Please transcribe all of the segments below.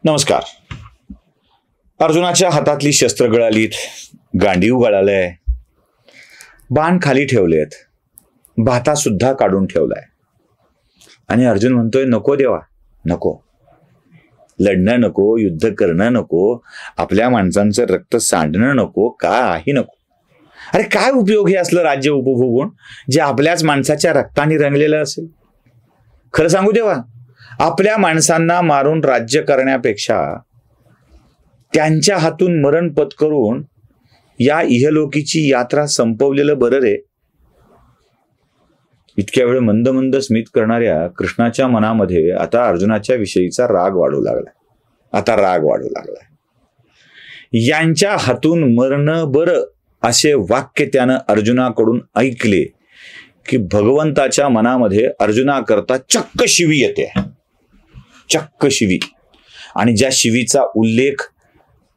नमस्कार. अर्जुनाच्या हातातली शस्त्र गळालीत, गांडीव गळालंय, बाण खाली ठेवलेत, भाता सुद्धा काढून ठेवलाय आणि अर्जुन म्हणतोय नको देवा, नको लढणं, नको युद्ध करणं, नको आपल्या माणसांचं रक्त सांडणं, नको काही नको. अरे काय उपयोग हे असलं राज्य उपभोगून जे आपल्याच माणसाच्या रक्ताने रंगलेलं असेल. खरं सांगू देवा, आपल्या माणसांना मारून राज्य करण्यापेक्षा त्यांच्या हातून मरण पत्करून या इहलोकीची यात्रा संपवलेलं बरं रे. इतक्या वेळ मंद मंद स्मित करणाऱ्या कृष्णाच्या मनामध्ये आता अर्जुनाच्या विषयीचा राग वाढू लागलाय. यांच्या हातून मरणं बरं असे वाक्य त्यानं अर्जुनाकडून ऐकले की भगवंताच्या मनामध्ये अर्जुनाकरता चक्क शिवी येते, चक्क शिवी. आणि ज्या शिवीचा उल्लेख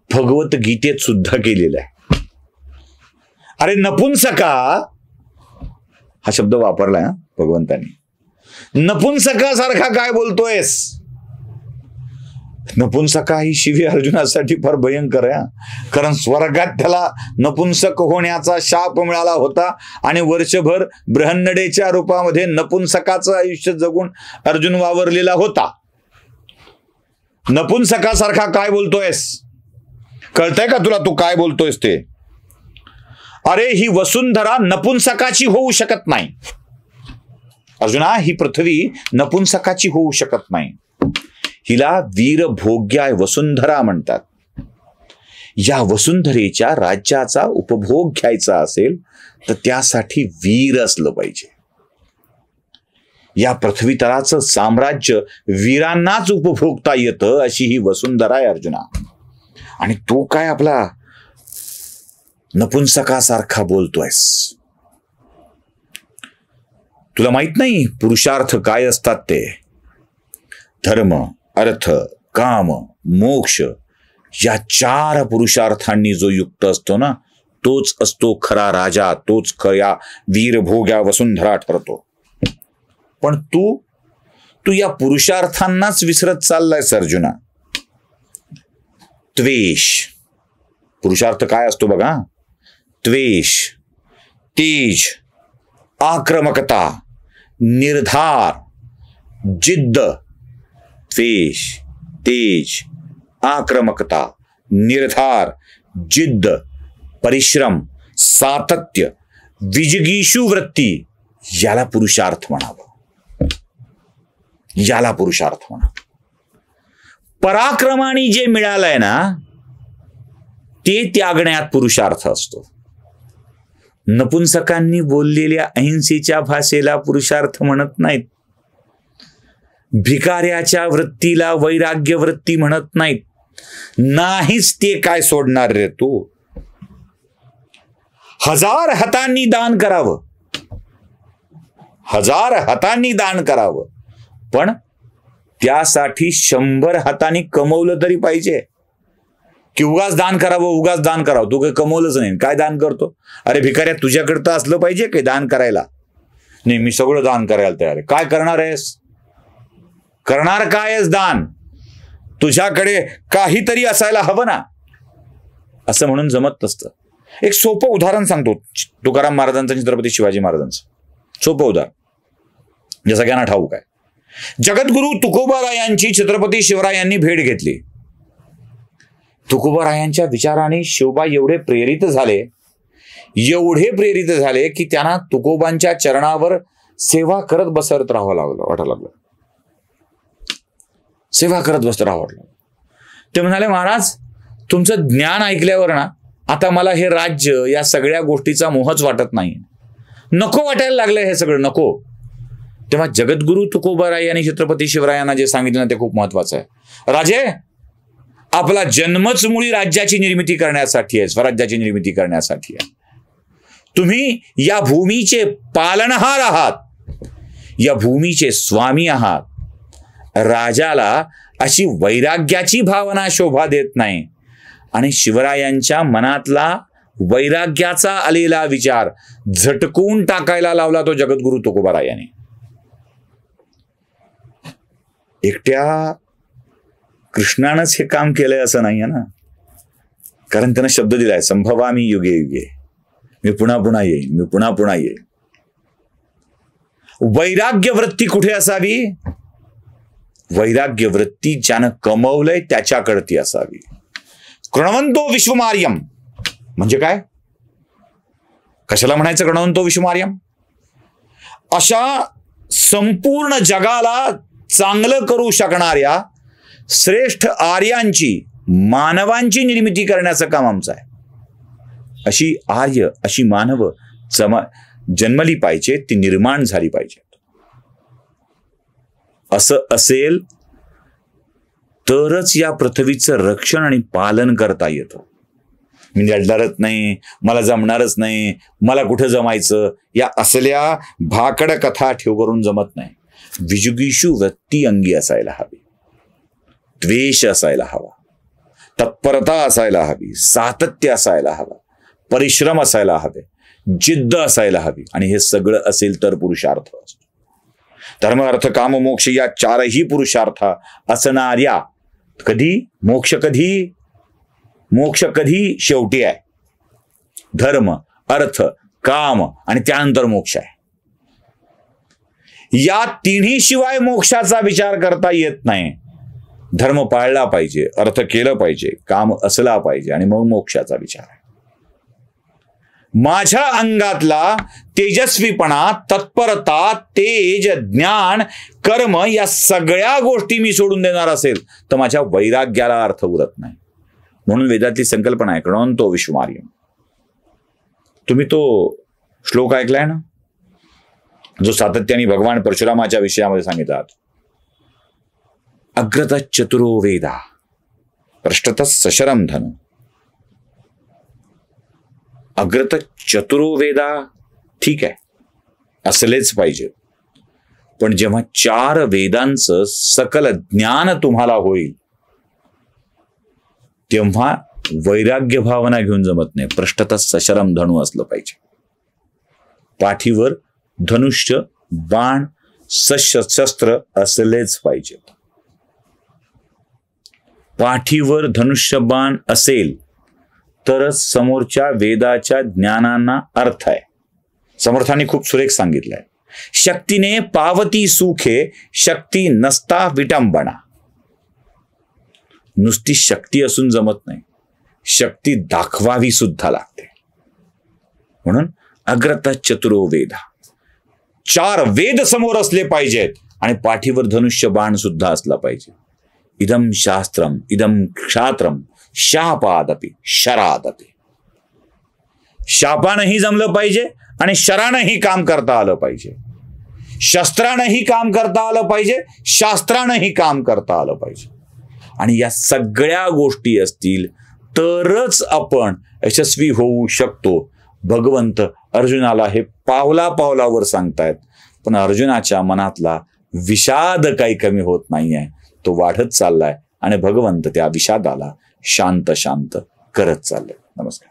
भगवद्गीतेत सुद्धा केलेला आहे. अरे नपुंसका हा शब्द वापरलाय ना भगवंतांनी. नपुंसकासारखा काय बोलतोयस. नपुंसका ही शिवी अर्जुनासाठी फार भयंकर आहे. कारण स्वर्गात त्याला नपुंसक होण्याचा शाप मिळाला होता आणि वर्षभर बृहन्नडेच्या रूपामध्ये नपुंसकाचं आयुष्य जगून अर्जुन वावरलेला होता. नपुंसकासारखा काय बोलतोयस. कळतंय का तुला तू काय बोलतोयस ते. अरे ही वसुंधरा नपुंसकाची होऊ शकत नाही. अर्जुना, ही पृथ्वी नपुंसकाची होऊ शकत नाही. हिला वीरभोग्या वसुंधरा म्हणतात. या वसुंधरेच्या राज्याचा उपभोग घ्यायचा असेल तर त्यासाठी वीर असलं पाहिजे. या पृथ्वी तलाचं साम्राज्य वीरांनाच उपभोगता येतं अशी ही वसुंधरा आहे अर्जुना. आणि तू काय आपला नपुंसकासारखा बोलतोयस. तुला माहित नाही पुरुषार्थ काय असतात ते. धर्म, अर्थ, काम, मोक्ष या 4 पुरुषार्थांनी जो युक्त असतो ना, तोच असतो खरा राजा, तोच खऱ्या वीरभोग्या वसुंधरा ठरतो. पण तू या पुरुषार्थांनाच विसरत चाललायस अर्जुना. त्वेष, पुरुषार्थ काय असतो बघा. त्वेष, तेज, आक्रमकता, निर्धार, जिद्द. त्वेष, तेज, आक्रमकता, निर्धार, जिद्द, परिश्रम, सातत्य, विजिगीषु वृत्ती याला पुरुषार्थ म्हणावं. याला पुरुषार्थ म्हणा. पराक्रमाने जे मिळालंय ना ते त्यागण्यात पुरुषार्थ असतो. नपुंसकांनी बोललेल्या अहिंसेच्या भाषेला पुरुषार्थ म्हणत नाहीत. भिकाऱ्याच्या वृत्तीला वैराग्य वृत्ती म्हणत नाहीत. नाहीच ते काय सोडणार रे तू. 1000 हातांनी दान करावं, 1000 हातांनी दान करावं, पण त्यासाठी 100 हातांनी कमवलं तरी पाहिजे. की उगाच दान करावं. तू काही कमवलंच नाही, काय दान करतो. अरे भिकाऱ्या, तुझ्याकडे तर असलं पाहिजे काही दान करायला. नाही, मी सगळं दान करायला तयार आहे. काय करणार आहेस. करणार काय आहेस दान. तुझ्याकडे काहीतरी असायला हवं ना. असं म्हणून जमत नसतं. एक सोपं उदाहरण सांगतो, तुकाराम महाराजांचं, छत्रपती शिवाजी महाराजांचं सोपं उदाहरण, जे सगळ्यांना ठाऊक आहे. जगद्गुरु तुकोबारायांची छत्रपती शिवरायांनी भेट घेतली. तुकोबारायांच्या विचाराने शिवबा एवढे प्रेरित झाले की त्यांना तुकोबांच्या चरणावर सेवा करत बसत राहावं वाटायला लागलं. ते म्हणाले, महाराज तुमचं ज्ञान ऐकल्यावर ना आता मला हे राज्य या सगळ्या गोष्टीचा मोहच वाटत नाही. नको वाटायला लागलंय हे सगळं, नको. तेव्हा जगद्गुरु तुकोबाराय आणि छत्रपती शिवरायांना जे सांगितलं ना ते खूप महत्वाचं आहे. राजे, आपला जन्मच मुळी राज्याची निर्मिती करण्यासाठी आहे, स्वराज्याची निर्मिती करण्यासाठी आहे. तुम्ही या भूमीचे पालनहार आहात, या भूमीचे स्वामी आहात. राजाला अशी वैराग्याची भावना शोभा देत नाही. आणि शिवरायांच्या मनातला वैराग्याचा आलेला विचार झटकून टाकायला लावला तो जगद्गुरु तुकोबारायाने. एकट्या कृष्णानंच हे काम केलंय असं नाहीये ना, कारण त्यानं शब्द दिलाय, संभवामी युगे युगे, मी पुन्हा पुन्हा येईन, मी पुन्हा पुन्हा येईन. वैराग्य वृत्ती कुठे असावी? वैराग्य वृत्ती ज्यानं कमवलंय त्याच्याकडती असावी. कृणवंतो विश्वमार्यम म्हणजे काय? कशाला म्हणायचं कृणवंतो विश्वमार्यम? अशा संपूर्ण जगाला चांगलं करू शकणाऱ्या श्रेष्ठ आर्यांची, मानवांची निर्मिती करण्याचं काम आमचं आहे. अशी आर्य, अशी मानव जन्मली पाहिजे, ती निर्माण झाली पाहिजे. असं असेल तरच या पृथ्वीचं रक्षण आणि पालन करता येतं. मी लढणारच नाही, मला जमणारच नाही, मला कुठं जमायचं, या असल्या भाकड कथा ठेव करून जमत नाही. विजुगीषु वृत्ती अंगी असायला हवी, द्वेष असायला हवा, तत्परता असायला हवी, सातत्य असायला हवा, परिश्रम असायला हवे, जिद्द असायला हवी. आणि हे सगळं असेल तर पुरुषार्थ असतो. धर्म अर्थ काम मोक्ष या चारही पुरुषार्थ असणाऱ्या कधी मोक्ष, कधी मोक्ष कधी शेवटी आहे. धर्म, अर्थ, काम आणि त्यानंतर मोक्ष आहे. या तिन्ही शिवाय मोक्षाचा विचार करता येत नाही. धर्म पाळला पाहिजे, अर्थ केलं पाहिजे, काम असला पाहिजे आणि मग मोक्षाचा विचार आहे. माझ्या अंगातला तेजस्वीपणा, तत्परता, तेज, ज्ञान, कर्म या सगळ्या गोष्टी मी सोडून देणार असेल तर माझ्या वैराग्याला अर्थ उरत नाही. म्हणून वेदातली संकल्पना आहे कृणवंतो विश्वमार्यम. तुम्ही तो श्लोक ऐकलाय ना, जो सातत्याने भगवान परशुरामाच्या विषयामध्ये सांगितला. अग्रत चतुरो वेदा पृष्ठतः सशरम धनु. अग्रत चतुरो वेदा ठीक आहे, असलेच पाहिजे. पण जेव्हा 4 वेदांचं सकल ज्ञान तुम्हाला होईल तेव्हा वैराग्य भावना घेऊन जमत नाही. पृष्ठतः सशरम धनु असलं पाहिजे. पाठीवर धनुष्य, बाण, शस्त्र असलेच पाहिजे. पाठीवर धनुष्य बाण असेल तरच समोरच्या वेदाच्या ज्ञानांना अर्थ आहे. समर्थांनी खूप सुरेख सांगितलंय, शक्तीने पावती सुखे, शक्ती नसता विटंबना. नुसती शक्ती असून जमत नाही, शक्ती दाखवावी सुद्धा लागते. म्हणून अग्रत चतुरो वेदा, 4 वेद समोर असले पाहिजेत आणि पाठीवर धनुष्य बाण सुद्धा असला पाहिजे. इदम शास्त्रम इदम क्षात्रम शापादपि शरादपि. शापानंही जमलं पाहिजे आणि शरानंही काम करता आलं पाहिजे. शस्त्रानंही काम करता आलं पाहिजे, शास्त्रानंही काम करता आलं पाहिजे. आणि या सगळ्या गोष्टी असतील तरच आपण यशस्वी होऊ शकतो. भगवंत अर्जुनाला हे पावला पावलावर सांगतायत, पण अर्जुनाच्या मनातला विषाद काही कमी होत नाहीये, तो वाढत चाललाय आणि भगवंत त्या विषादाला शांत शांत करत चालले. नमस्कार.